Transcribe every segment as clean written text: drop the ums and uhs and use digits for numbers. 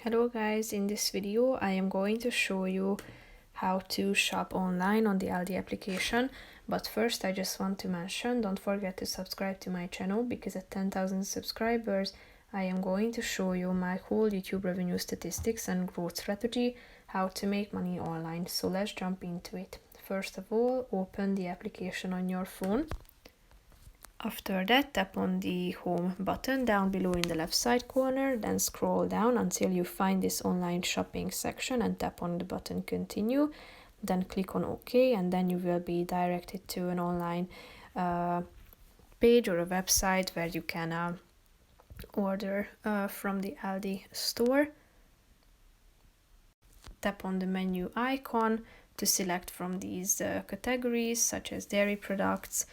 Hello guys, in this video I am going to show you how to shop online on the ALDI application, but first I just want to mention, don't forget to subscribe to my channel because at 10,000 subscribers I am going to show you my whole YouTube revenue statistics and growth strategy, how to make money online. So let's jump into it. First of all, open the application on your phone. After that, tap on the home button down below in the left side corner, then scroll down until you find this online shopping section and tap on the button continue. Then click on OK, and then you will be directed to an online page or a website where you can order from the ALDI store. Tap on the menu icon to select from these categories such as dairy products,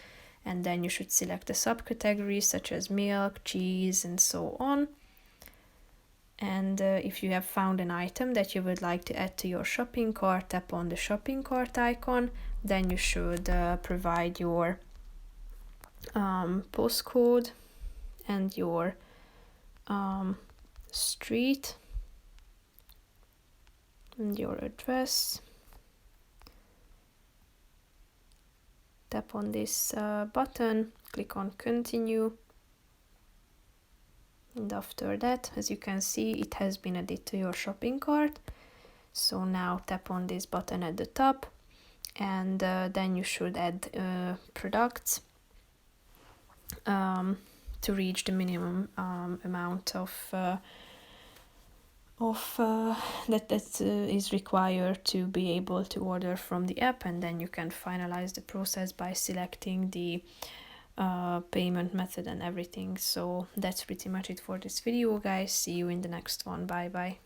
and then you should select the subcategories such as milk, cheese, and so on. And if you have found an item that you would like to add to your shopping cart, tap on the shopping cart icon. Then you should provide your postcode and your street and your address. Tap on this button, click on continue, and after that, as you can see, it has been added to your shopping cart. So now tap on this button at the top, and then you should add products to reach the minimum amount that is required to be able to order from the app, and then you can finalize the process by selecting the payment method and everything. So that's pretty much it for this video, guys. See you in the next one. Bye bye.